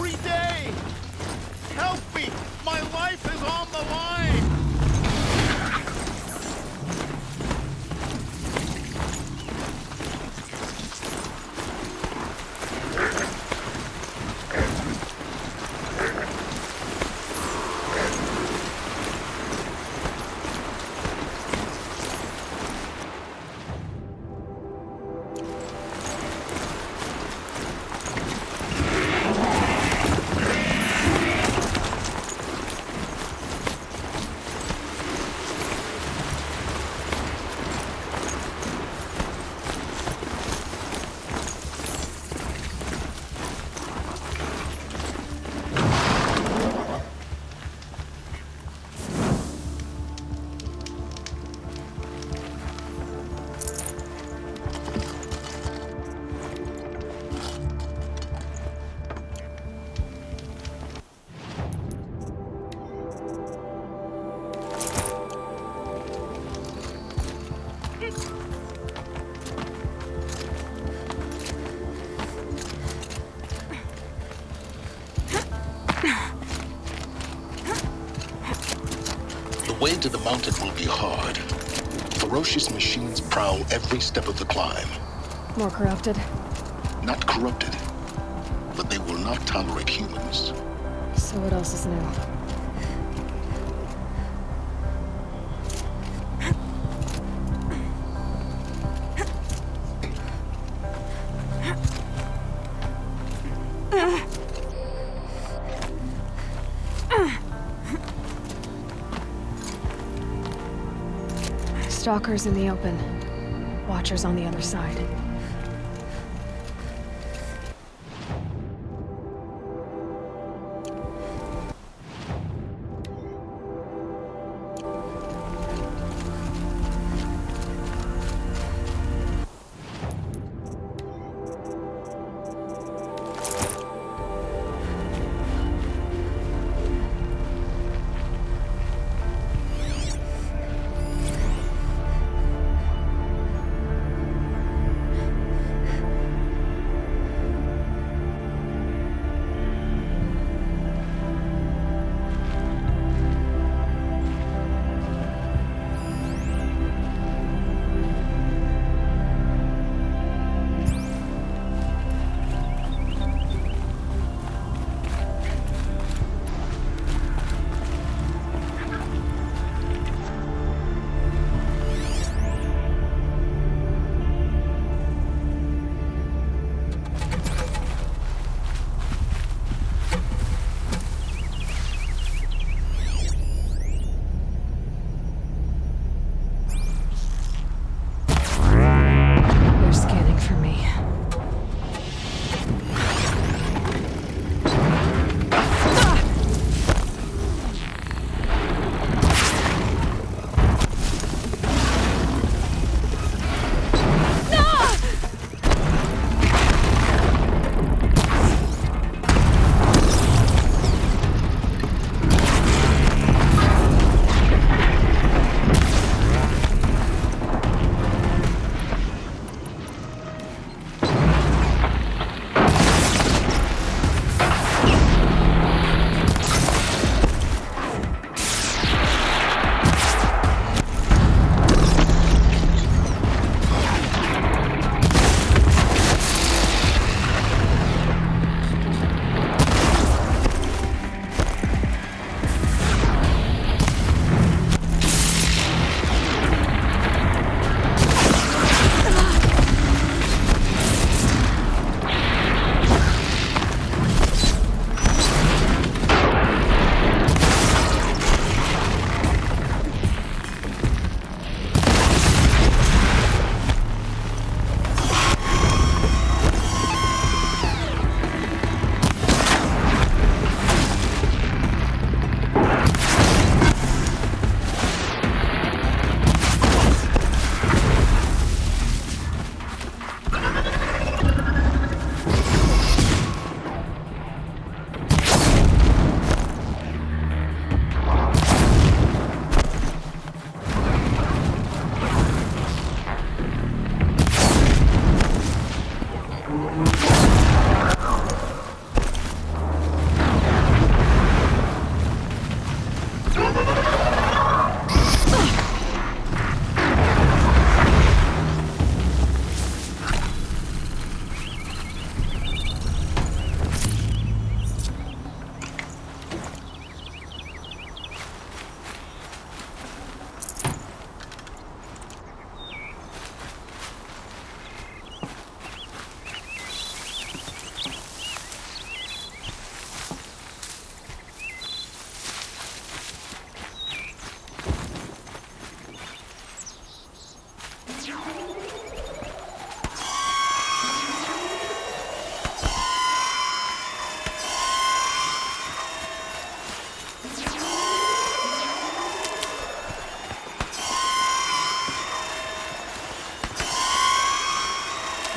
every day! Help me! My life is on the line! The way to the mountain will be hard. Ferocious machines prowl every step of the climb. More corrupted? Not corrupted, but they will not tolerate humans. So what else is new? Stalkers in the open. Watchers on the other side.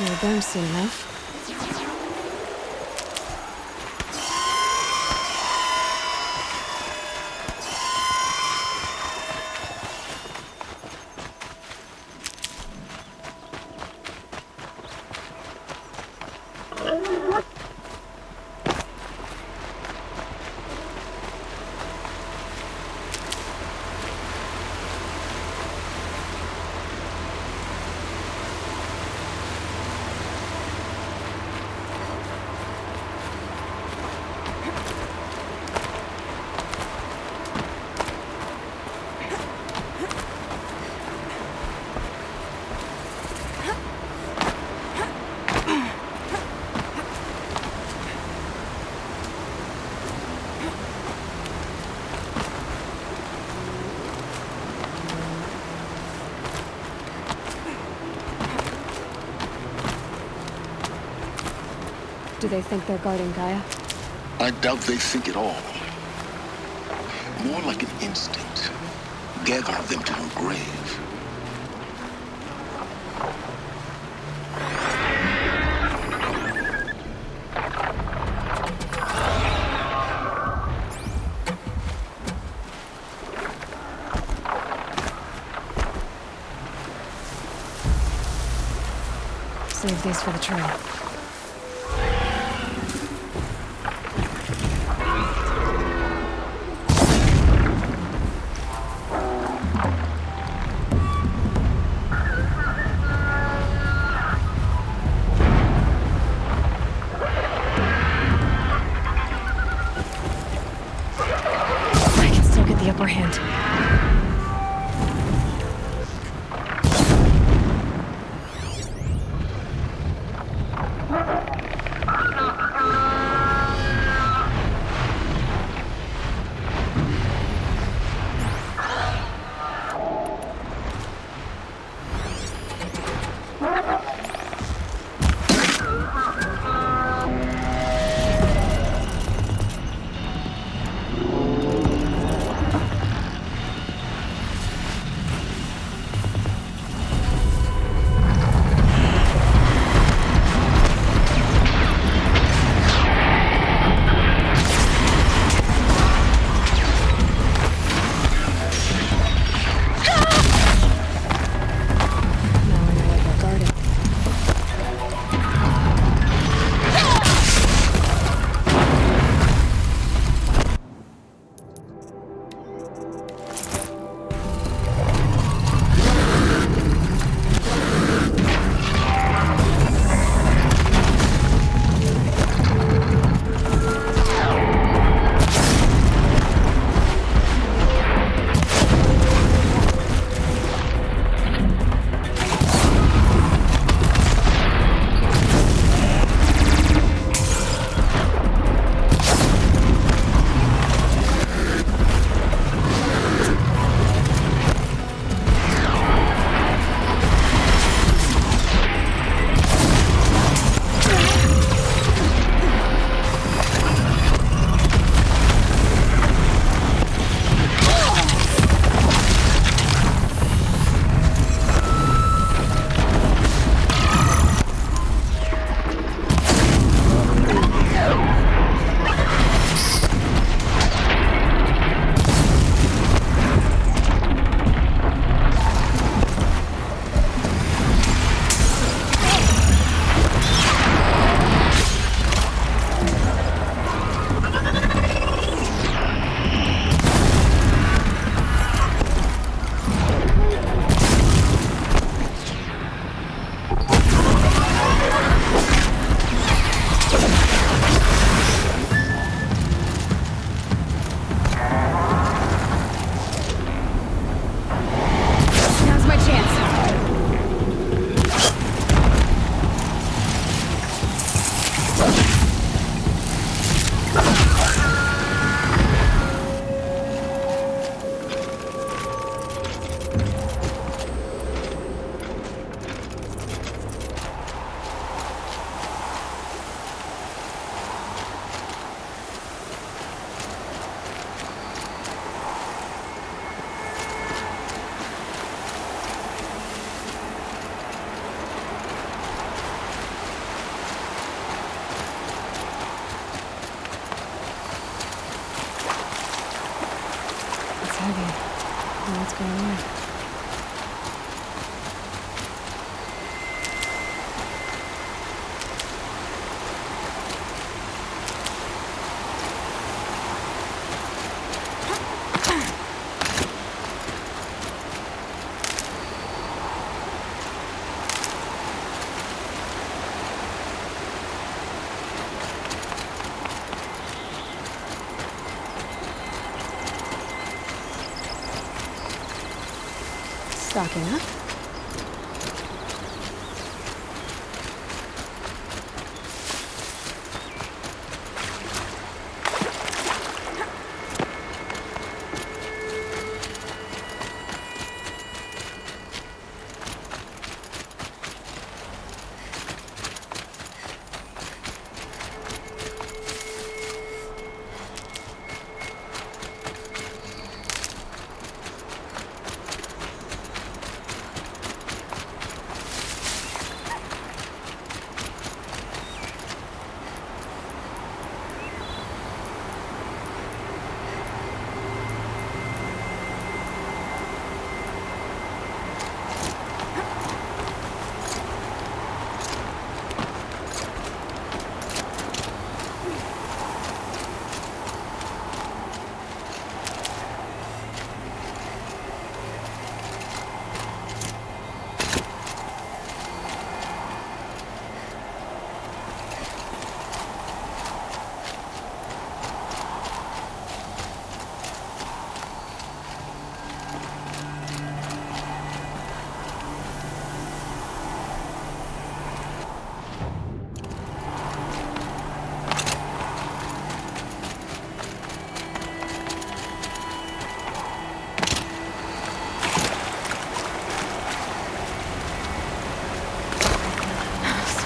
You'll burn soon enough. Do they think they're guarding Gaia? I doubt they think at all. More like an instinct. Gathering them to her grave. Save these for the train. I can still get the upper hand. Shocking, huh?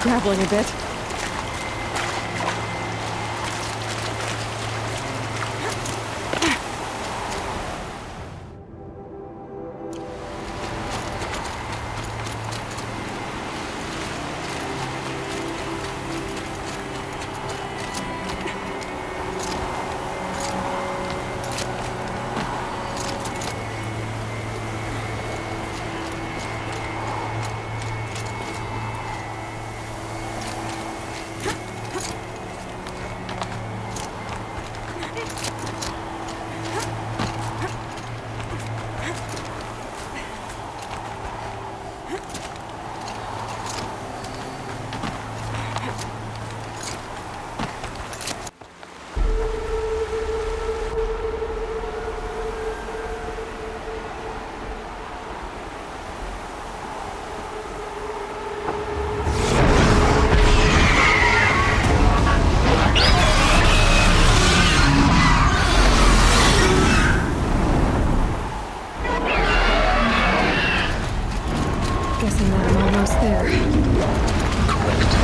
Scrabbling a bit. Guessing that I'm almost there. Correct.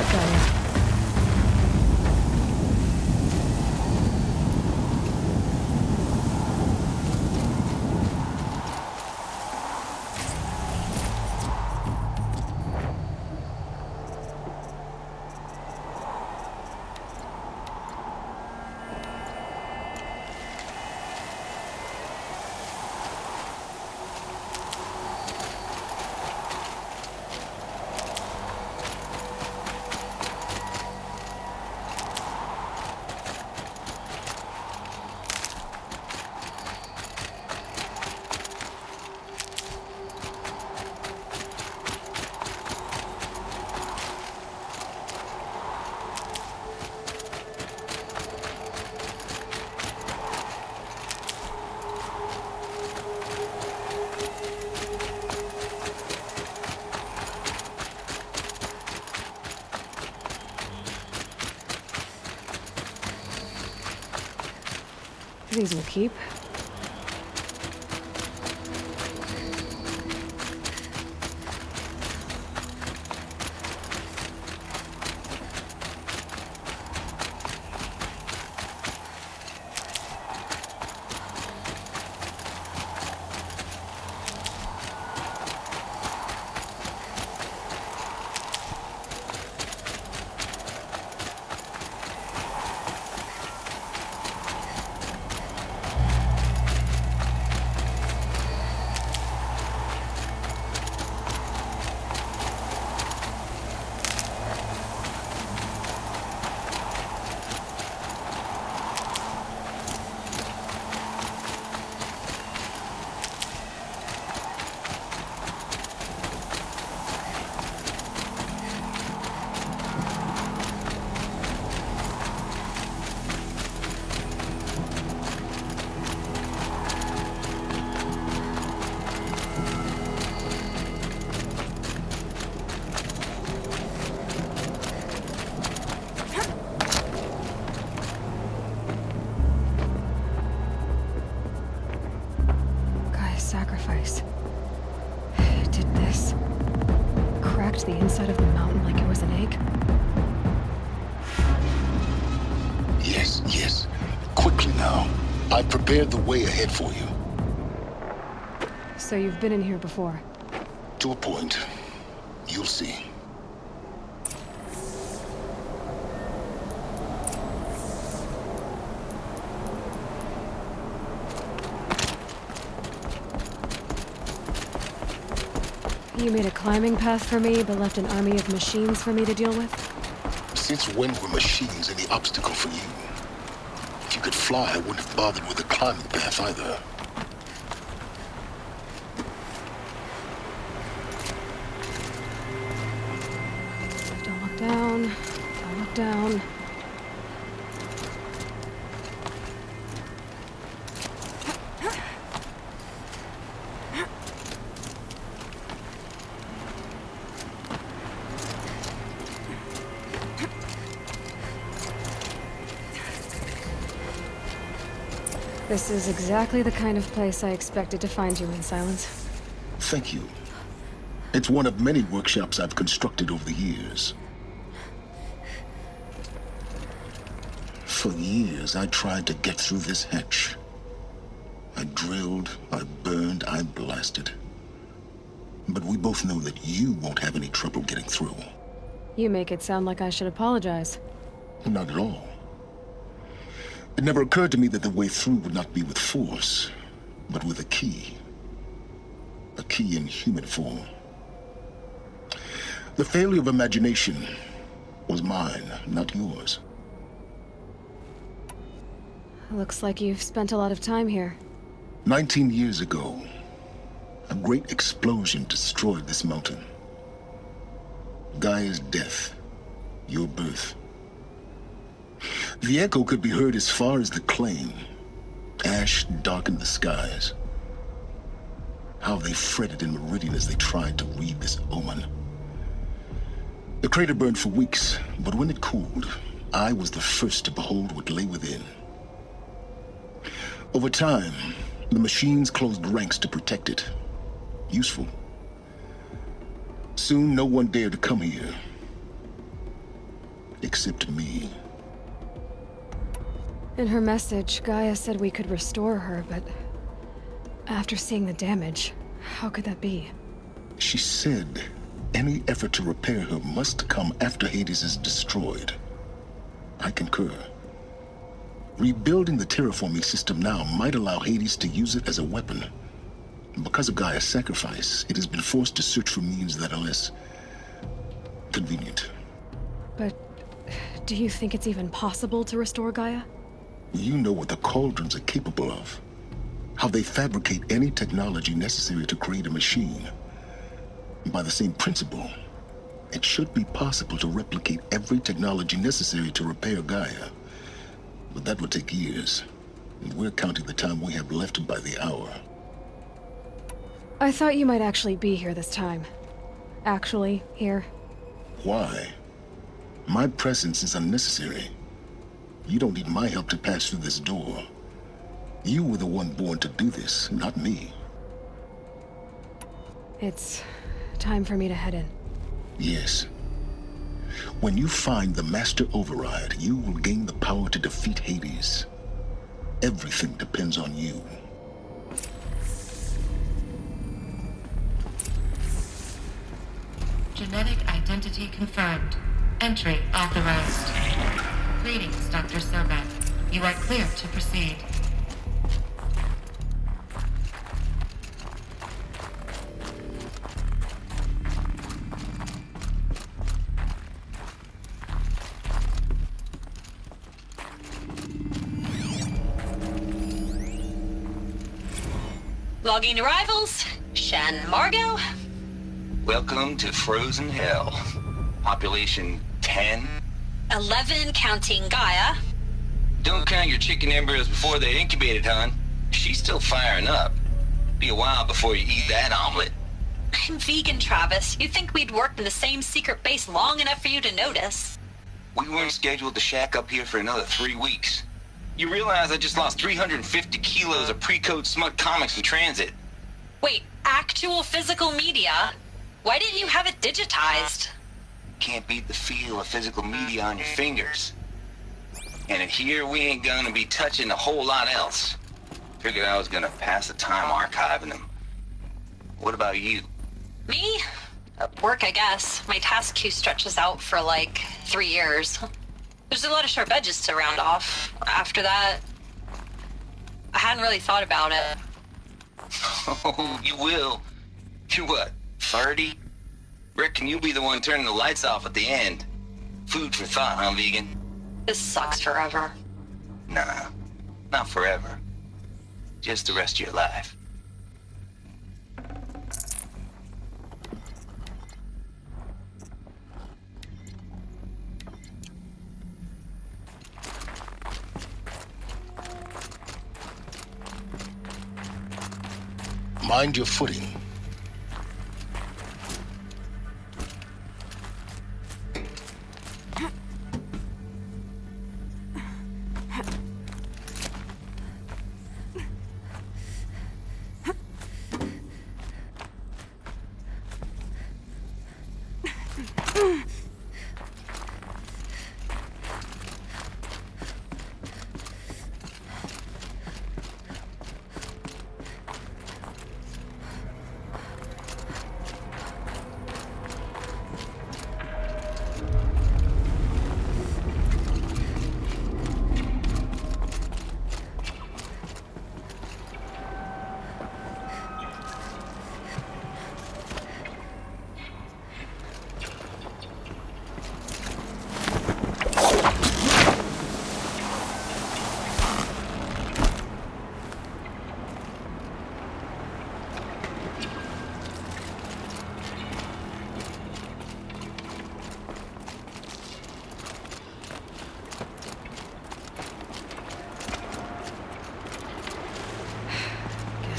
about Gaia. These will keep. Sacrifice. It did this. Cracked the inside of the mountain like it was an egg. Yes, yes. Quickly now. I've prepared the way ahead for you. So you've been in here before? To a point. You'll see. You made a climbing path for me, but left an army of machines for me to deal with? Since when were machines any obstacle for you? If you could fly, I wouldn't have bothered with a climbing path either. Don't look down. Don't look down. This is exactly the kind of place I expected to find you in, Silence. Thank you. It's one of many workshops I've constructed over the years. For years, I tried to get through this hatch. I drilled, I burned, I blasted. But we both know that you won't have any trouble getting through. You make it sound like I should apologize. Not at all. It never occurred to me that the way through would not be with force, but with a key. A key in human form. The failure of imagination was mine, not yours. Looks like you've spent a lot of time here. 19 years ago, a great explosion destroyed this mountain. Gaia's death, your birth. The echo could be heard as far as the claim. Ash darkened the skies. How they fretted in Meridian as they tried to read this omen. The crater burned for weeks, but when it cooled, I was the first to behold what lay within. Over time, the machines closed ranks to protect it. Useful. Soon, no one dared to come here. except me. In her message, Gaia said we could restore her, but after seeing the damage, how could that be? She said any effort to repair her must come after Hades is destroyed. I concur. Rebuilding the terraforming system now might allow Hades to use it as a weapon. Because of Gaia's sacrifice, it has been forced to search for means that are less convenient. But do you think it's even possible to restore Gaia? You know what the Cauldrons are capable of. How they fabricate any technology necessary to create a machine. By the same principle, it should be possible to replicate every technology necessary to repair Gaia. But that would take years, and we're counting the time we have left by the hour. I thought you might actually be here this time. Actually, here. Why? My presence is unnecessary. You don't need my help to pass through this door. You were the one born to do this, not me. It's time for me to head in. Yes. When you find the Master Override, you will gain the power to defeat Hades. Everything depends on you. Genetic identity confirmed. Entry authorized. Greetings, Dr. Sobek. You are clear to proceed. Logging arrivals. Shan Margot. Welcome to Frozen Hell. Population 10. 11 counting Gaia. Don't count your chicken embryos before they're incubated, hon. She's still firing up. Be a while before you eat that omelet. I'm vegan, Travis. You'd think we'd worked in the same secret base long enough for you to notice. We weren't scheduled to shack up here for another 3 weeks. You realize I just lost 350 kilos of pre-code smut comics in transit. Wait, actual physical media? Why didn't you have it digitized? Can't beat the feel of physical media on your fingers. And in here, we ain't gonna be touching a whole lot else. Figured I was gonna pass the time archiving them. What about you? Me? Work, I guess. My task queue stretches out for like 3 years. There's a lot of sharp edges to round off. After that, I hadn't really thought about it. Oh, you will. You're what, 30? Reckon you'll be the one turning the lights off at the end. Food for thought, huh, vegan? This sucks forever. Nah, not forever. Just the rest of your life. Mind your footing.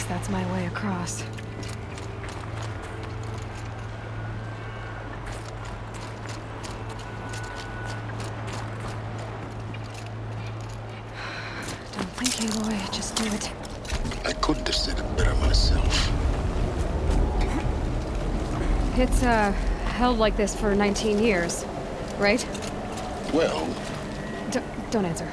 That's my way across. Don't think, Aloy. Just do it. I couldn't have said it better myself. It's, held like this for 19 years, right? Well, Don't answer.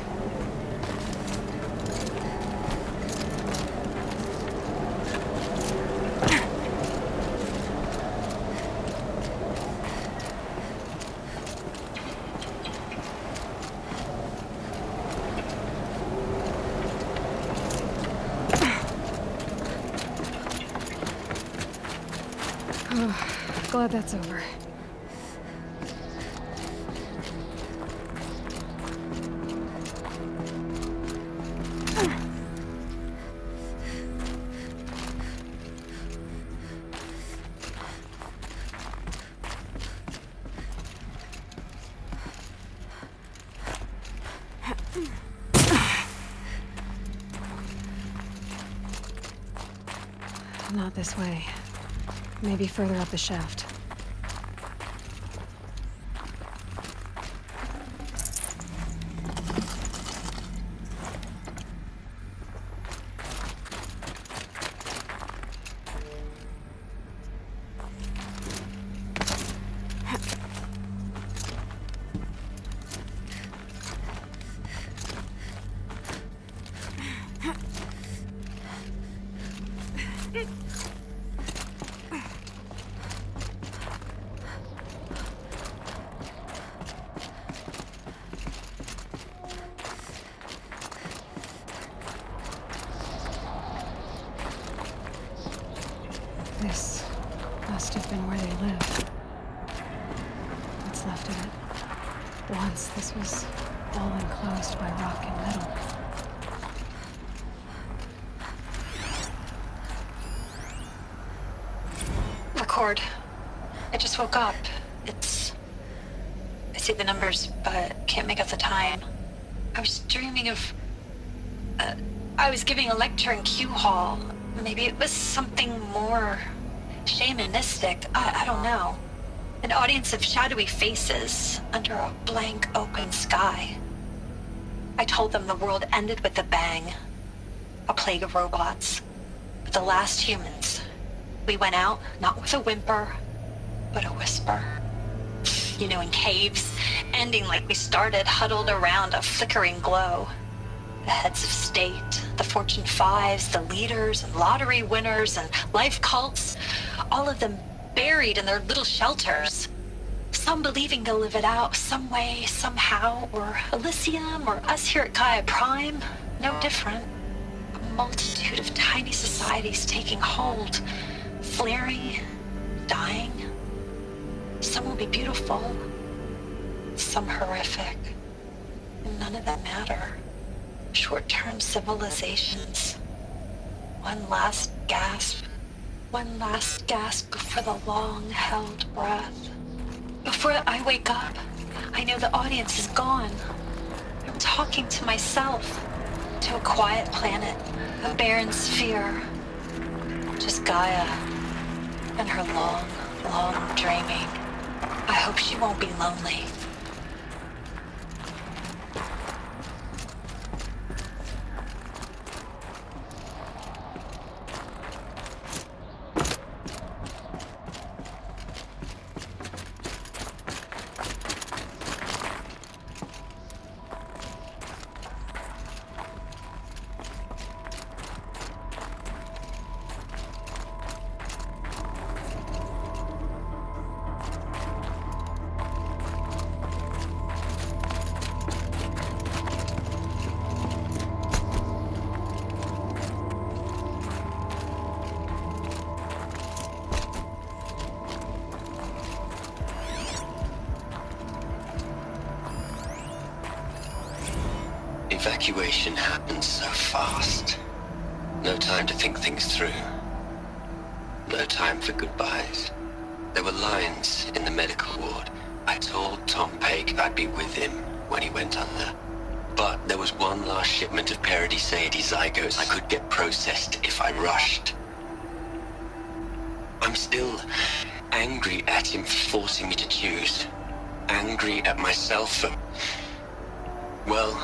Glad that's over. Not this way. Maybe further up the shaft. This must have been where they lived. What's left of it. Once this was all enclosed by rock and metal. Record. I just woke up. I see the numbers, but can't make out the time. I was dreaming of... I was giving a lecture in Q Hall. Maybe it was something more shamanistic. I don't know. An audience of shadowy faces under a blank open sky. I told them the world ended with a bang. A plague of robots. But the last humans. We went out, not with a whimper, but a whisper. You know, in caves, ending like we started, huddled around a flickering glow. The heads of state, the Fortune 5s, the leaders and lottery winners and life cults, all of them buried in their little shelters. Some believing they'll live it out some way, somehow, or Elysium, or us here at Gaia Prime, no different. A multitude of tiny societies taking hold, flaring, dying. Some will be beautiful, some horrific, and none of them matter. Short-term civilizations. One last gasp before the long-held breath. Before I wake up, I know the audience is gone. I'm talking to myself, to a quiet planet, a barren sphere. Just Gaia and her long, long dreaming. I hope she won't be lonely. Evacuation happened so fast. No time to think things through. No time for goodbyes. There were lines in the medical ward. I told Tom Pake I'd be with him when he went under. But there was one last shipment of Paradis-Sade zygotes I could get processed if I rushed. I'm still angry at him for forcing me to choose. Angry at myself for... well...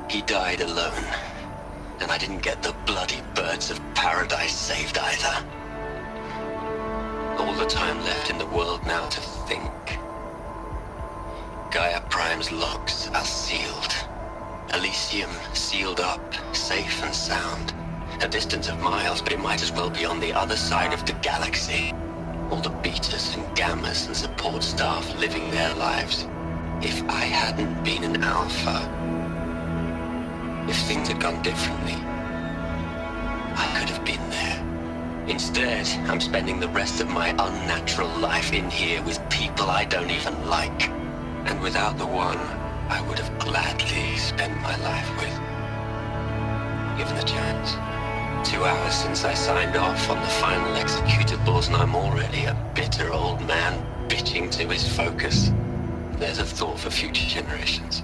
he died alone, and I didn't get the bloody birds of paradise saved either. All the time left in the world now to think. Gaia Prime's logs are sealed. Elysium sealed up, safe and sound. A distance of miles, but it might as well be on the other side of the galaxy. All the betas and gammas and support staff living their lives. If I hadn't been an alpha, if things had gone differently, I could have been there. Instead, I'm spending the rest of my unnatural life in here with people I don't even like. And without the one I would have gladly spent my life with. Given the chance. 2 hours since I signed off on the final executables, and I'm already a bitter old man bitching to his focus. There's a thought for future generations.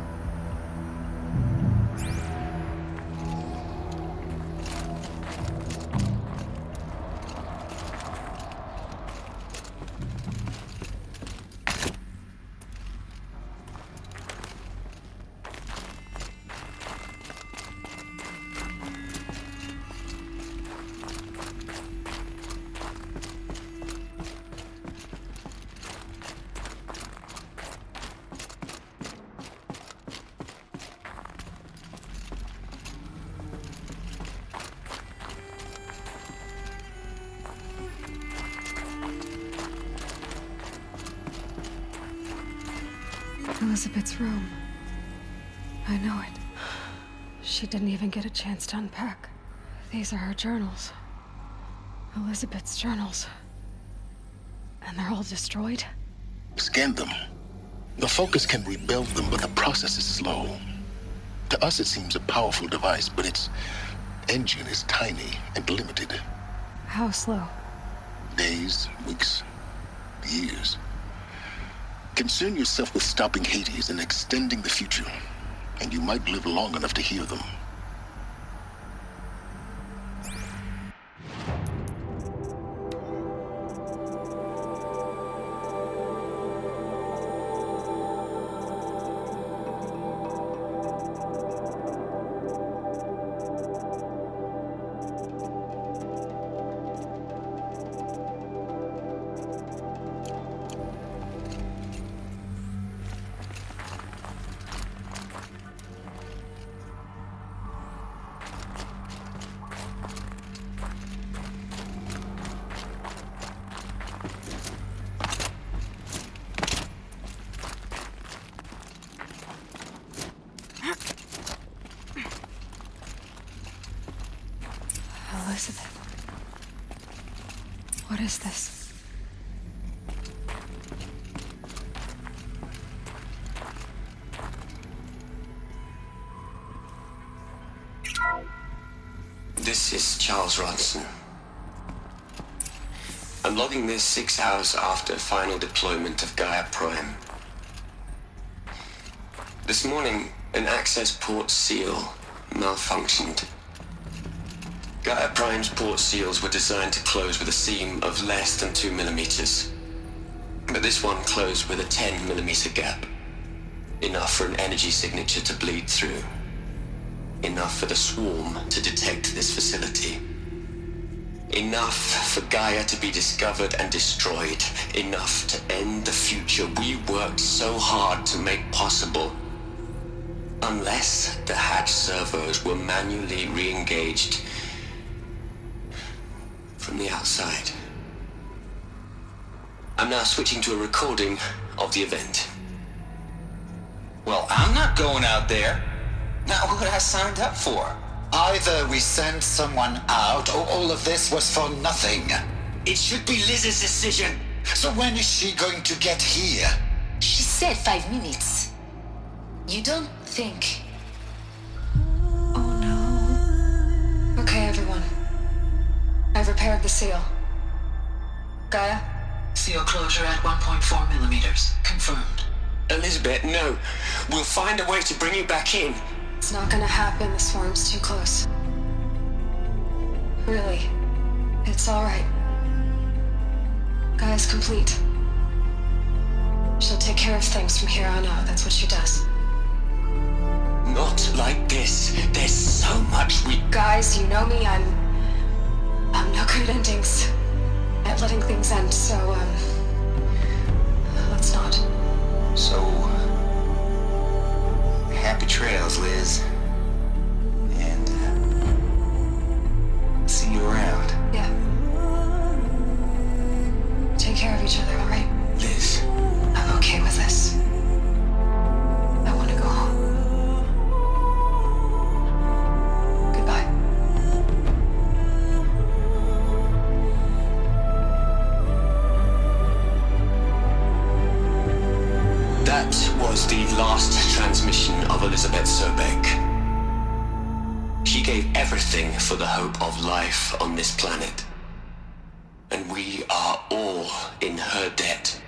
Elizabeth's room. I know it. She didn't even get a chance to unpack. These are her journals. Elizabeth's journals. And they're all destroyed? Scan them. The Focus can rebuild them, but the process is slow. To us, it seems a powerful device, but its engine is tiny and limited. How slow? Days, weeks, years. Concern yourself with stopping Hades and extending the future, and you might live long enough to hear them. Elizabeth. What is this? This is Charles Ronson. I'm logging this 6 hours after final deployment of Gaia Prime. This morning, an access port seal malfunctioned. Gaia Prime's port seals were designed to close with a seam of less than 2 millimeters. But this one closed with a 10 millimeter gap. Enough for an energy signature to bleed through. Enough for the swarm to detect this facility. Enough for Gaia to be discovered and destroyed. Enough to end the future we worked so hard to make possible. Unless the hatch servos were manually re-engaged from the outside. I'm now switching to a recording of the event. Well, I'm not going out there. Not what I signed up for. Either we send someone out, or all of this was for nothing. It should be Liz's decision. So when is she going to get here? She said 5 minutes. You don't think... Oh no. Okay, everyone. I've repaired the seal. Gaia? Seal closure at 1.4 millimeters. Confirmed. Elizabeth, no. We'll find a way to bring you back in. It's not gonna happen. The swarm's too close. Really. It's alright. Gaia's complete. She'll take care of things from here on out. That's what she does. Not like this. There's so much we... Guys, you know me. I'm no good at endings. At letting things end, so, let's not. So, details, Liz. And, see you around. Yeah. Take care of each other, all right? Liz. I'm okay with this. I want to go home. Goodbye. That was the last transmission of Elizabeth Sobeck. She gave everything for the hope of life on this planet. And we are all in her debt.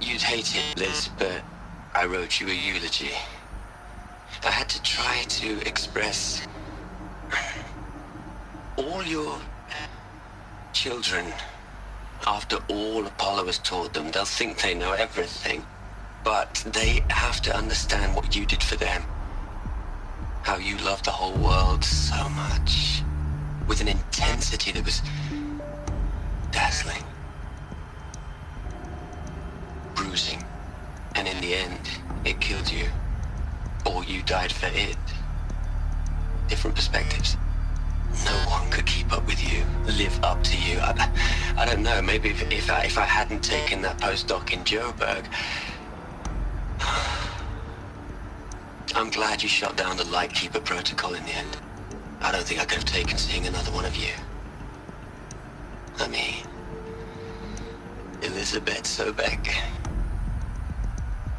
You'd hate it, Liz, but I wrote you a eulogy. I had to try to express all your children. After all Apollo has taught them, they'll think they know everything. But they have to understand what you did for them. How you loved the whole world so much. With an intensity that was dazzling. Bruising. And in the end, it killed you. Or you died for it. Different perspectives. No one could keep up with you, live up to you. I don't know, maybe if I hadn't taken that postdoc in Joburg. I'm glad you shot down the Lightkeeper protocol in the end. I don't think I could have taken seeing another one of you. I mean, Elizabeth Sobeck.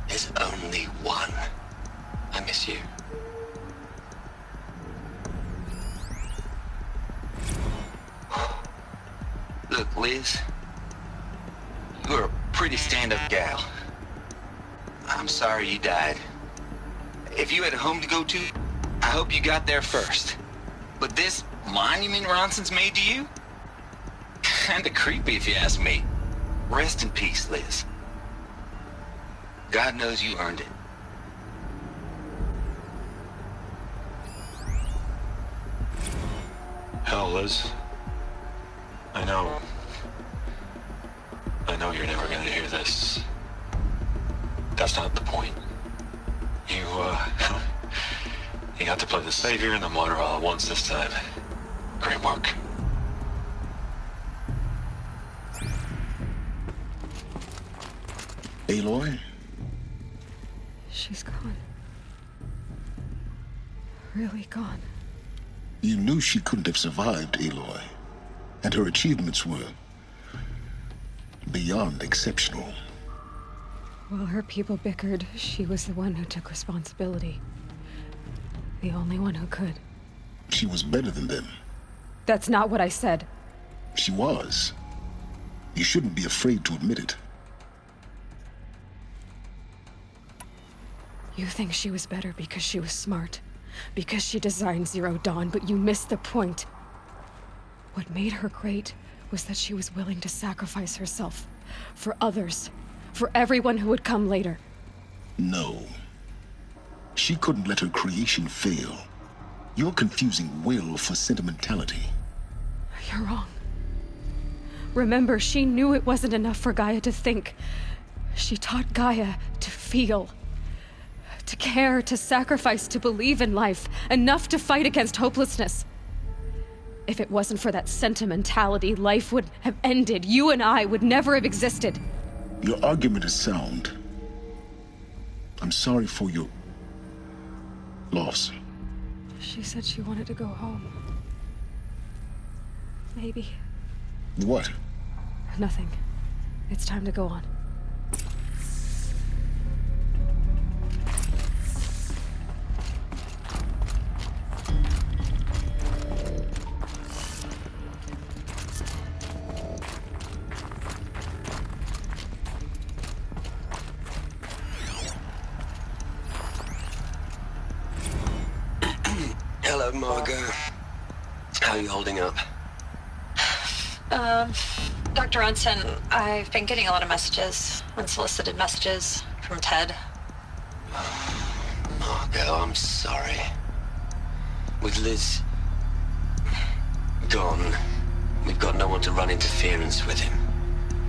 There's only one. I miss you. Look, Liz. You're a pretty stand-up gal. I'm sorry you died. If you had a home to go to, I hope you got there first. But this monument Ronson's made to you? Kinda creepy if you ask me. Rest in peace, Liz. God knows you earned it. Hell, Liz. I know you're never gonna hear this. That's not the point. You got to play the savior and the martyr all at once this time. Great work. Aloy? She's gone. Really gone. You knew she couldn't have survived, Aloy. And her achievements were beyond exceptional. While her people bickered, she was the one who took responsibility. The only one who could. She was better than them. That's not what I said. She was. You shouldn't be afraid to admit it. You think she was better because she was smart, because she designed Zero Dawn, but you missed the point. What made her great was that she was willing to sacrifice herself for others, for everyone who would come later. No. She couldn't let her creation fail. You're confusing will for sentimentality. You're wrong. Remember, she knew it wasn't enough for Gaia to think. She taught Gaia to feel. To care, to sacrifice, to believe in life. Enough to fight against hopelessness. If it wasn't for that sentimentality, life would have ended. You and I would never have existed. Your argument is sound. I'm sorry for your loss. She said she wanted to go home. Maybe. What? Nothing. It's time to go on. Hello, Margot. How are you holding up? Dr. Ronson, I've been getting a lot of messages, unsolicited messages from Ted. Margot, I'm sorry. With Liz gone, we've got want to run interference with him.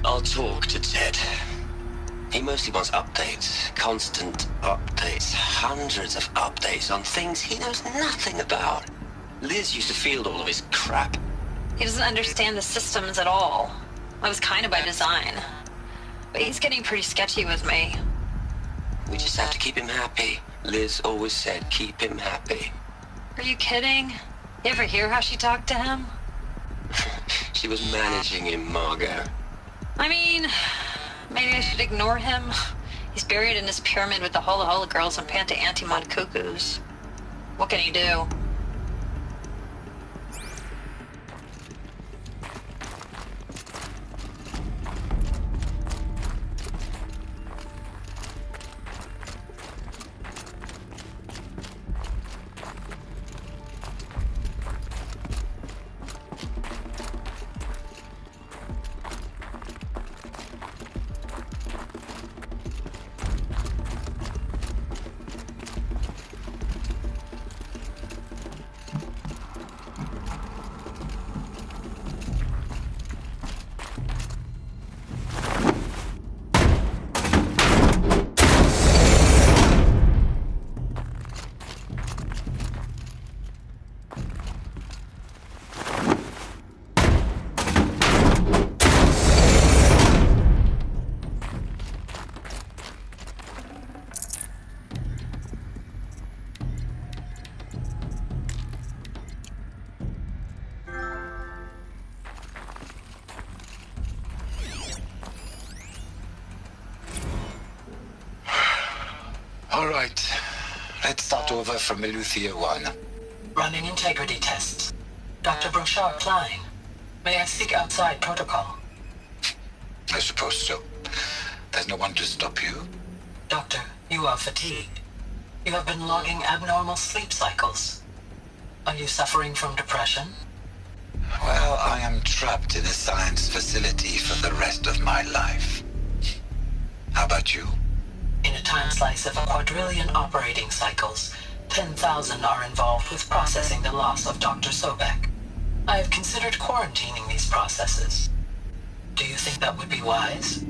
I'll talk to Ted. He mostly wants updates, constant updates, hundreds of updates on things he knows nothing about. Liz used to field all of his crap. He doesn't understand the systems at all. That was kind of by design. But he's getting pretty sketchy with me. We just have to keep him happy. Liz always said keep him happy. Are you kidding? You ever hear how she talked to him? She was managing him, Margot. I mean, maybe I should ignore him. He's buried in his pyramid with the Hola Hola girls and Panta Antimon cuckoos. What can he do? All right. Let's start over from Eleuthia 1. Running integrity tests. Dr. Brochard Klein. May I speak outside protocol? I suppose so. There's no one to stop you. Doctor, you are fatigued. You have been logging abnormal sleep cycles. Are you suffering from depression? Well, I am trapped in a science facility for the rest of my life. How about you? In a time slice of a quadrillion operating cycles, 10,000 are involved with processing the loss of Dr. Sobek. I have considered quarantining these processes. Do you think that would be wise?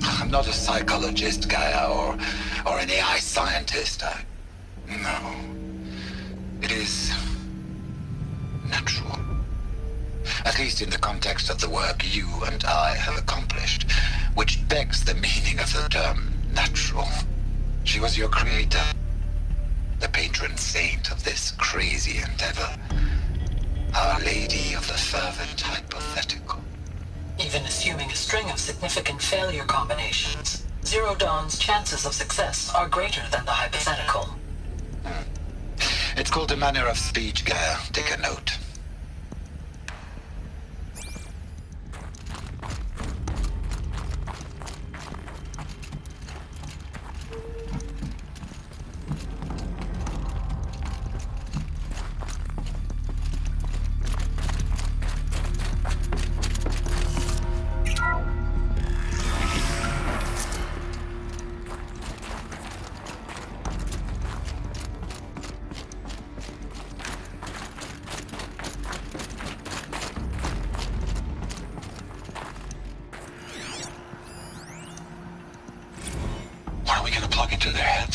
I'm not a psychologist, Gaia, or an AI scientist. No. It is natural. At least in the context of the work you and I have accomplished, which begs the meaning of the term natural. She was your creator, the patron saint of this crazy endeavor, Our Lady of the Fervent Hypothetical. Even assuming a string of significant failure combinations, Zero Dawn's chances of success are greater than the hypothetical. It's called a manner of speech, Gaia. Take a note.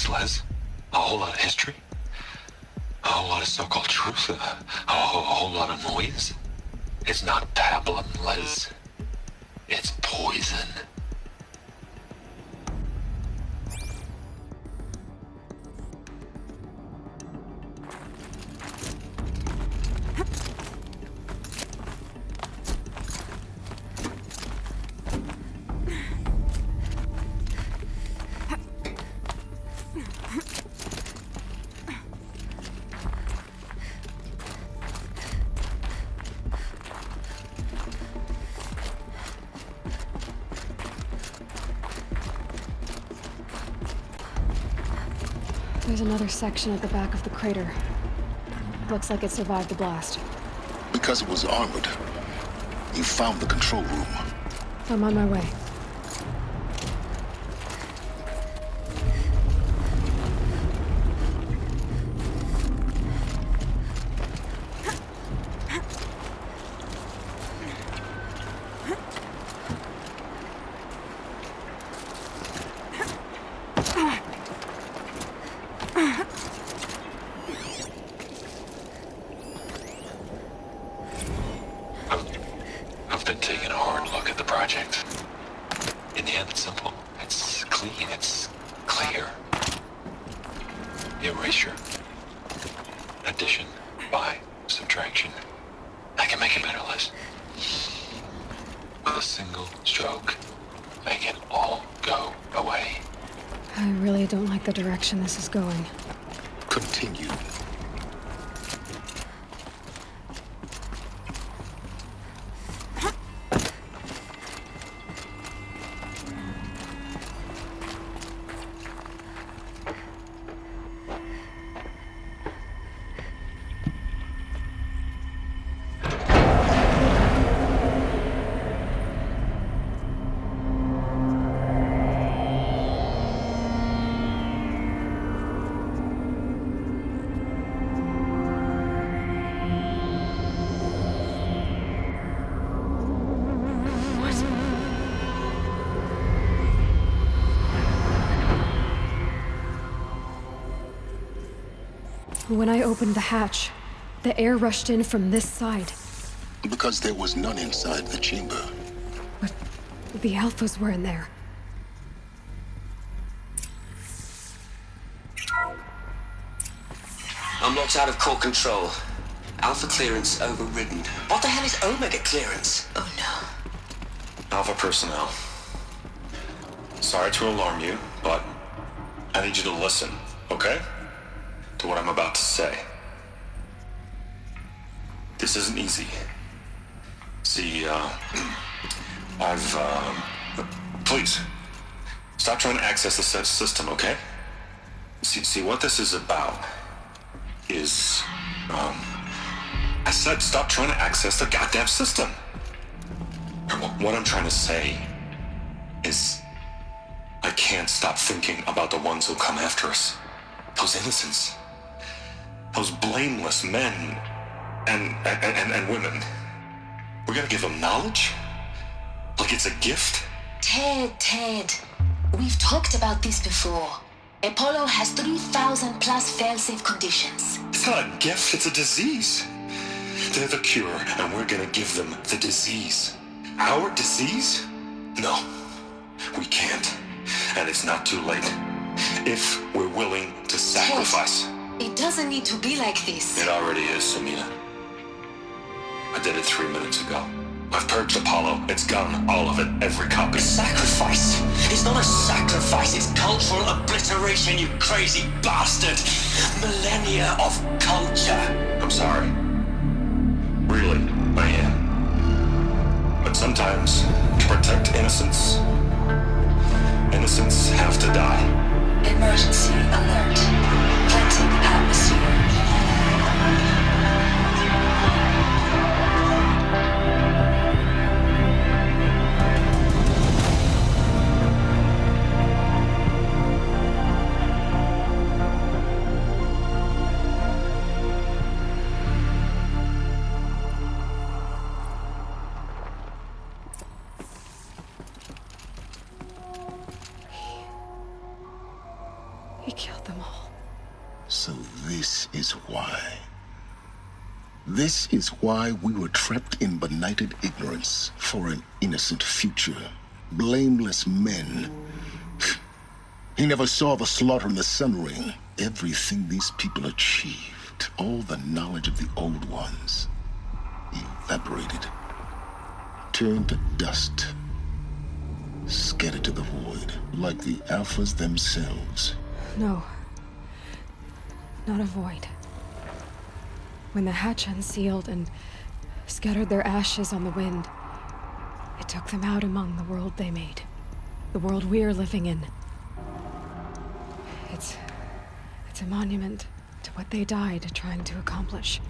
Liz. A whole lot of history. A whole lot of so-called truth. A whole lot of noise. It's not pablum, Liz. It's poison. There's another section at the back of the crater. Looks like it survived the blast. Because it was armored. You found the control room. I'm on my way. been taking a hard look at the project. In the end, it's simple. It's clean. It's clear. Erasure. Addition. By. Subtraction. I can make a better list. With a single stroke, make it all go away. I really don't like the direction this is going. Continue. When I opened the hatch, the air rushed in from this side. Because there was none inside the chamber. But the Alphas were in there. Unlocked out of core control. Alpha clearance overridden. What the hell is Omega clearance? Oh no. Alpha personnel. Sorry to alarm you, but I need you to listen, okay? To what I'm about to say. This isn't easy. See, please, stop trying to access the system, okay? See, what this is about is, I said stop trying to access the goddamn system. What I'm trying to say is, I can't stop thinking about the ones who come after us. Those innocents. Those blameless men and women. We're gonna give them knowledge? Like it's a gift? Ted. We've talked about this before. Apollo has 3,000 plus fail-safe conditions. It's not a gift, it's a disease. They're the cure, and we're gonna give them the disease. Our disease? No, we can't. And it's not too late. If we're willing to sacrifice. Ted, it doesn't need to be like this. It already is, Samina. I did it 3 minutes ago. I've purged Apollo. It's gone. All of it. Every copy. Sacrifice? It's not a sacrifice. It's cultural obliteration, you crazy bastard. Millennia of culture. I'm sorry. Really, I am. But sometimes, to protect innocence, innocents have to die. Emergency alert. Venting atmosphere. He killed them all. So this is why. This is why we were trapped in benighted ignorance for an innocent future. Blameless men. He never saw the slaughter in the Sun Ring. Everything these people achieved, all the knowledge of the old ones, evaporated, turned to dust, scattered to the void, like the Alphas themselves. No. Not a void. When the hatch unsealed and scattered their ashes on the wind, it took them out among the world they made. The world we're living in. It's a monument to what they died trying to accomplish.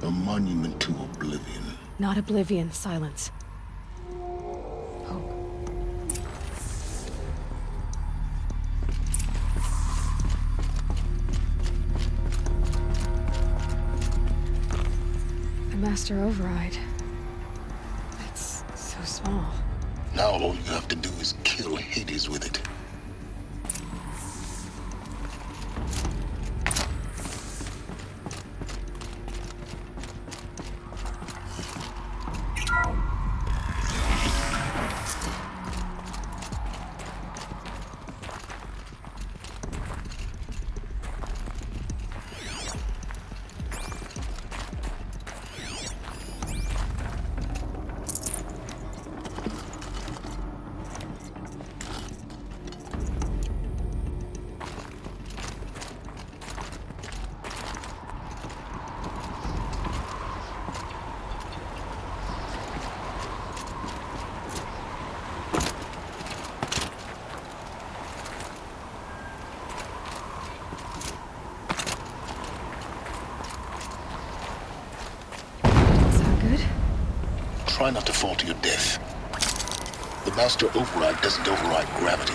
A monument to oblivion. Not oblivion, silence. Hope. The Master Override. It's so small. Now all you have to do is kill Hades with it. try not to fall to your death. The master override doesn't override gravity.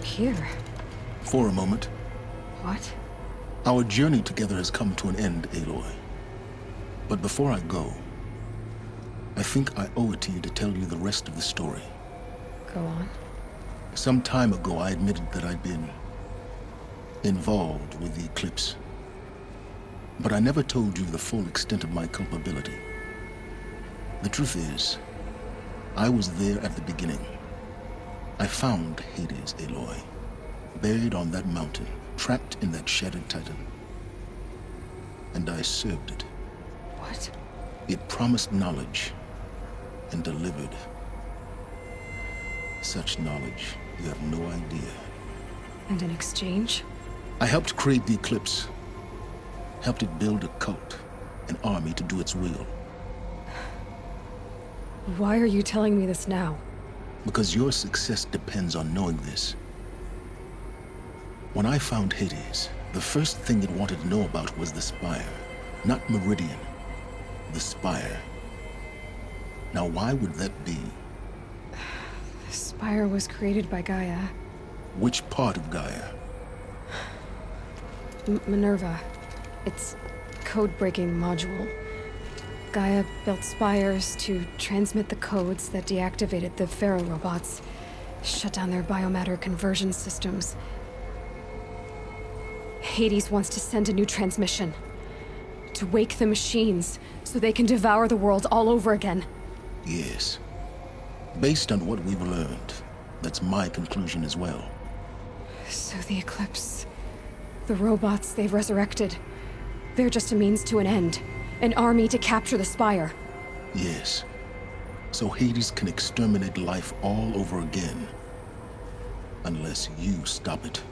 Here. For a moment. What? Our journey together has come to an end, Aloy. But before I go, I think I owe it to you to tell you the rest of the story. Go on. Some time ago, I admitted that I'd been involved with the eclipse. But I never told you the full extent of my culpability. The truth is, I was there at the beginning. I found Hades, Aloy, buried on that mountain, trapped in that shattered titan. And I served it. What? It promised knowledge and delivered. Such knowledge, you have no idea. And in exchange? I helped create the eclipse. Helped it build a cult, an army to do its will. Why are you telling me this now? Because your success depends on knowing this. When I found Hades, the first thing it wanted to know about was the Spire. Not Meridian. The Spire. Now, why would that be? The Spire was created by Gaia. Which part of Gaia? Minerva. Its code-breaking module. Gaia built spires to transmit the codes that deactivated the Pharaoh robots, shut down their biomatter conversion systems. Hades wants to send a new transmission. To wake the machines, so they can devour the world all over again. Yes. Based on what we've learned, that's my conclusion as well. So the Eclipse... the robots they've resurrected... they're just a means to an end. An army to capture the Spire. Yes. So Hades can exterminate life all over again. Unless you stop it.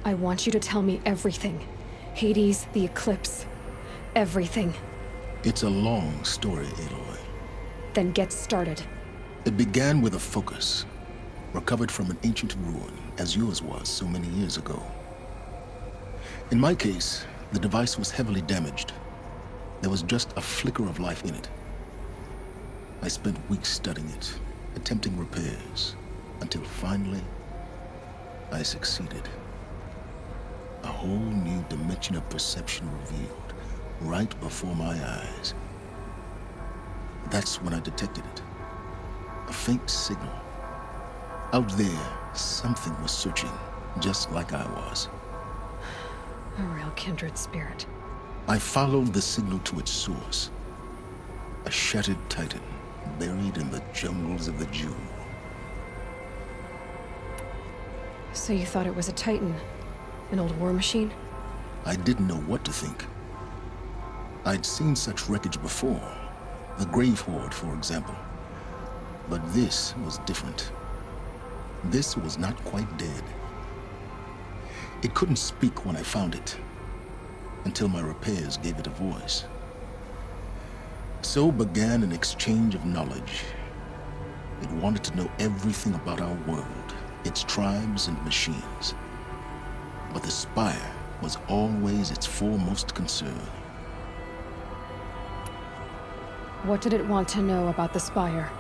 I want you to tell me everything. Hades, the Eclipse. Everything. It's a long story, Aloy. Then get started. It began with a focus. Recovered from an ancient ruin, as yours was so many years ago. In my case, the device was heavily damaged. There was just a flicker of life in it. I spent weeks studying it, attempting repairs, until finally, I succeeded. A whole new dimension of perception revealed, right before my eyes. That's when I detected it. A faint signal. Out there, something was searching, just like I was. A real kindred spirit. I followed the signal to its source. A shattered titan, buried in the jungles of the Jewel. So you thought it was a titan? An old war machine? I didn't know what to think. I'd seen such wreckage before. The Grave Horde, for example. But this was different. This was not quite dead. It couldn't speak when I found it, until my repairs gave it a voice. So began an exchange of knowledge. It wanted to know everything about our world, its tribes and machines. But the Spire was always its foremost concern. What did it want to know about the Spire?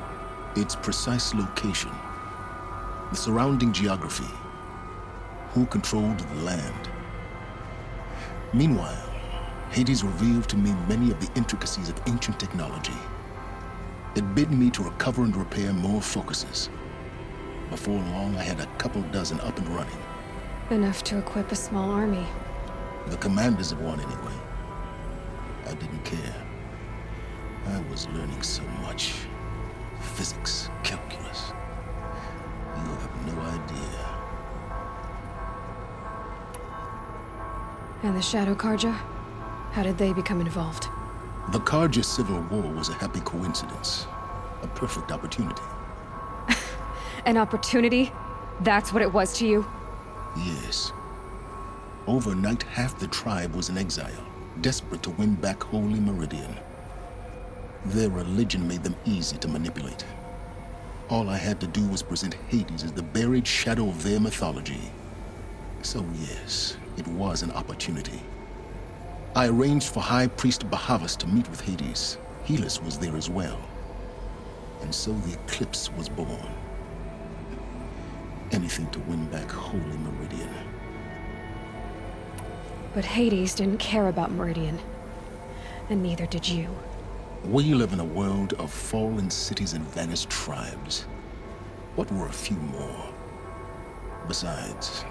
Its precise location, the surrounding geography, who controlled the land. Meanwhile, Hades revealed to me many of the intricacies of ancient technology. It bid me to recover and repair more focuses. Before long, I had a couple dozen up and running. Enough to equip a small army. The commanders of one, anyway. I didn't care. I was learning so much. Physics, calculus. You have no idea. And the Shadow Karja? How did they become involved? The Karja Civil War was a happy coincidence. A perfect opportunity. An opportunity? That's what it was to you? Yes. Overnight, half the tribe was in exile, desperate to win back Holy Meridian. Their religion made them easy to manipulate. All I had to do was present Hades as the buried shadow of their mythology. So yes, it was an opportunity. I arranged for High Priest Bahavas to meet with Hades. Helis was there as well. And so the eclipse was born. Anything to win back Holy Meridian. But Hades didn't care about Meridian. And neither did you. We live in a world of fallen cities and vanished tribes. What were a few more? Besides,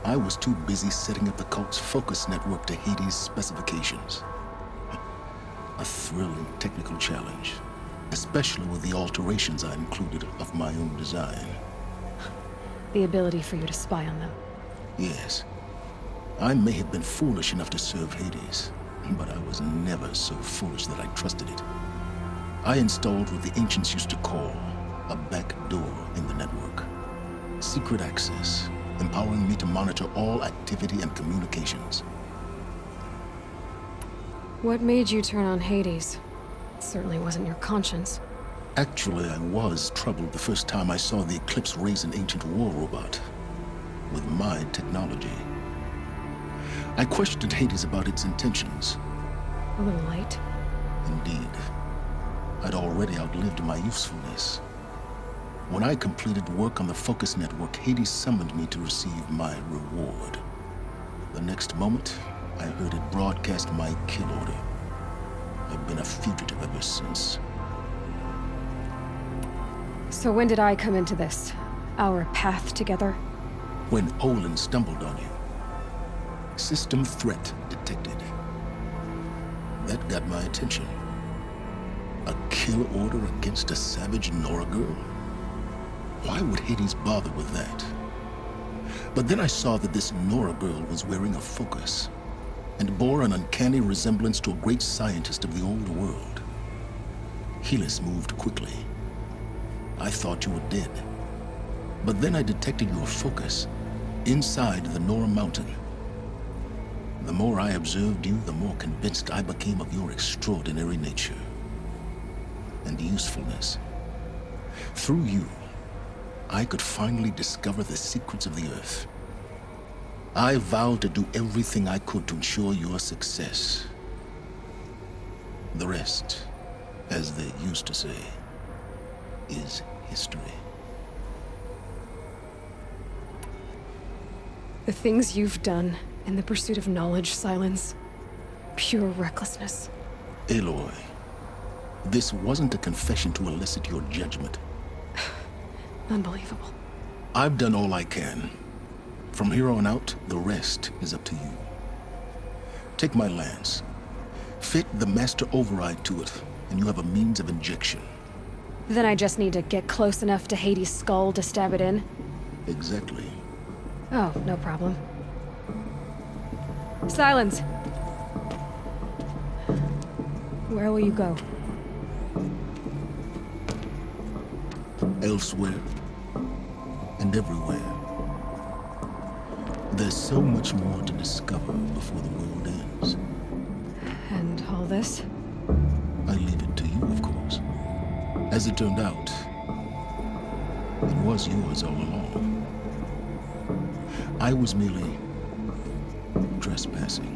I was too busy setting up the cult's focus network to Hades' specifications. A thrilling technical challenge, especially with the alterations I included of my own design. The ability for you to spy on them. Yes. I may have been foolish enough to serve Hades, but I was never so foolish that I trusted it. I installed what the ancients used to call a back door in the network. Secret access, empowering me to monitor all activity and communications. What made you turn on Hades? It certainly wasn't your conscience. Actually, I was troubled the first time I saw the Eclipse raise an ancient war robot with my technology. I questioned Hades about its intentions. A little late. Indeed. I'd already outlived my usefulness. When I completed work on the Focus Network, Hades summoned me to receive my reward. The next moment, I heard it broadcast my kill order. I've been a fugitive ever since. So when did I come into this? Our path together? When Olin stumbled on you. System threat detected. That got my attention. A kill order against a savage Nora girl? Why would Hades bother with that? But then I saw that this Nora girl was wearing a focus, and bore an uncanny resemblance to a great scientist of the old world. Helis moved quickly. I thought you were dead. But then I detected your focus inside the Nora mountain. The more I observed you, the more convinced I became of your extraordinary nature and usefulness. Through you, I could finally discover the secrets of the Earth. I vowed to do everything I could to ensure your success. The rest, as they used to say, is history. The things you've done in the pursuit of knowledge, Silence. Pure recklessness. Aloy, this wasn't a confession to elicit your judgment. Unbelievable. I've done all I can. From here on out, the rest is up to you. Take my lance. Fit the master override to it, and you have a means of injection. Then I just need to get close enough to Hades' skull to stab it in? Exactly. Oh, no problem. Silence! Where will you go? Elsewhere. And everywhere. There's so much more to discover before the world ends. And all this? I leave it to you, of course. As it turned out, it was yours all along. I was merely trespassing.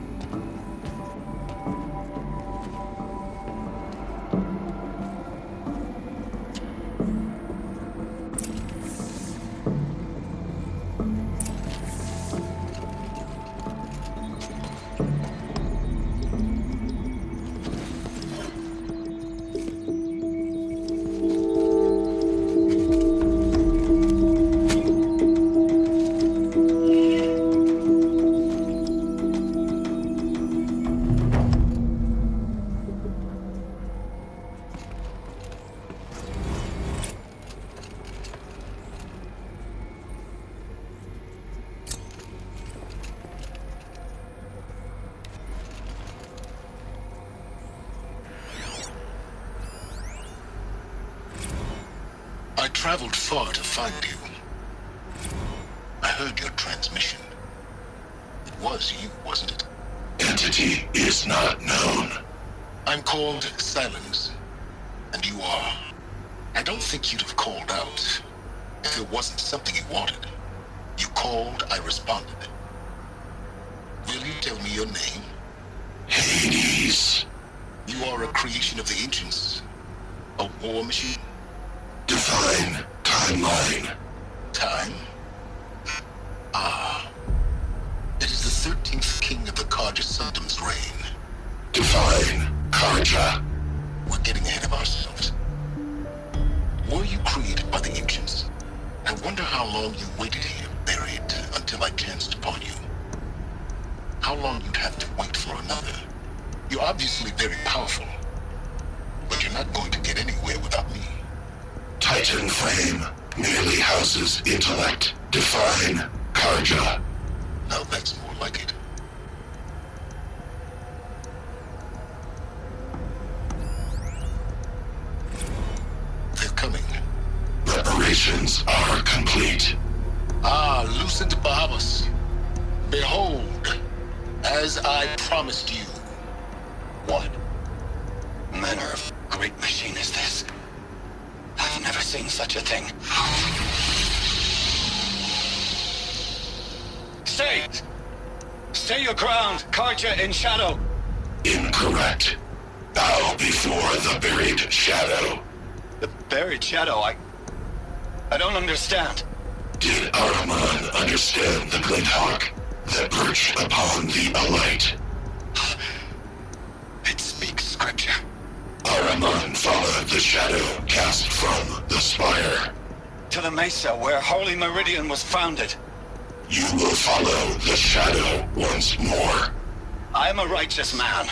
traveled far to find you. I heard your transmission. It was you, wasn't it? Entity is not known. I'm called Silence, and you are. I don't think you'd have called out if it wasn't something you wanted. You called, I responded. Will you tell me your name? Hades. You are a creation of the ancients. A war machine? Define timeline. Time? Ah. It is the 13th king of the Karja Sundom's reign. Define Karja. We're getting ahead of ourselves. Were you created by the ancients? I wonder how long you waited here, buried, until I chanced upon you. How long you'd have to wait for another. You're obviously very powerful, but you're not going to get anywhere without me. Titan Flame merely houses intellect. Define Karja. Now that's more like it. They're coming. Preparations are complete. Ah, Lucent Bahavas. Behold, as I promised you. What manner of great machine is this? I've never seen such a thing. Stay! Stay your ground, Karja in shadow! Incorrect. Bow before the buried shadow. The buried shadow, I don't understand. Did Araman understand the glint hawk that perched upon the alight? It speaks scripture. Araman followed the shadow cast from the spire. To the mesa where Holy Meridian was founded. You will follow the shadow once more. I am a righteous man,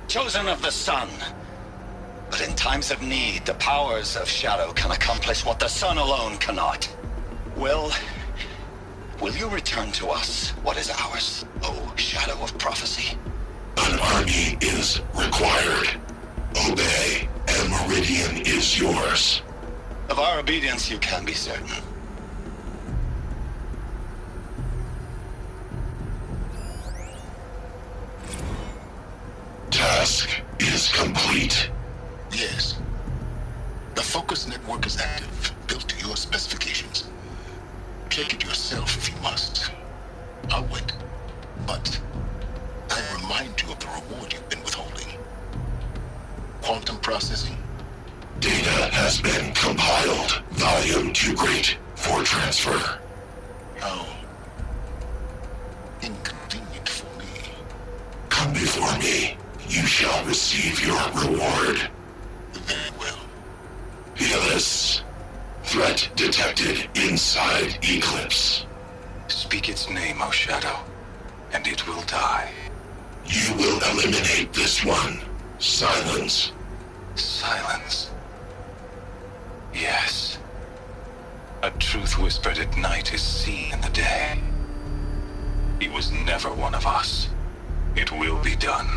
chosen of the sun. But in times of need, the powers of shadow can accomplish what the sun alone cannot. Will you return to us what is ours, O shadow of prophecy? An army is required. Obey, and Meridian is yours. Of our obedience you can be certain. Task is complete. Yes. The focus network is active, built to your specifications. Check it yourself if you must. I'll wait. But I remind you of the reward you've been withholding. Quantum processing? Data has been compiled. Volume too great for transfer. How inconvenient for me. Come before me. You shall receive your reward. Very well. Helis. Threat detected inside Eclipse. Speak its name, O Shadow, and it will die. You will eliminate this one. Silence. Silence. Yes. A truth whispered at night is seen in the day. He was never one of us. It will be done.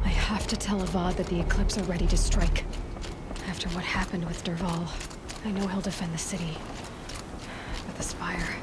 I have to tell Avad that the Eclipse are ready to strike. After what happened with Derval, I know he'll defend the city. But the Spire...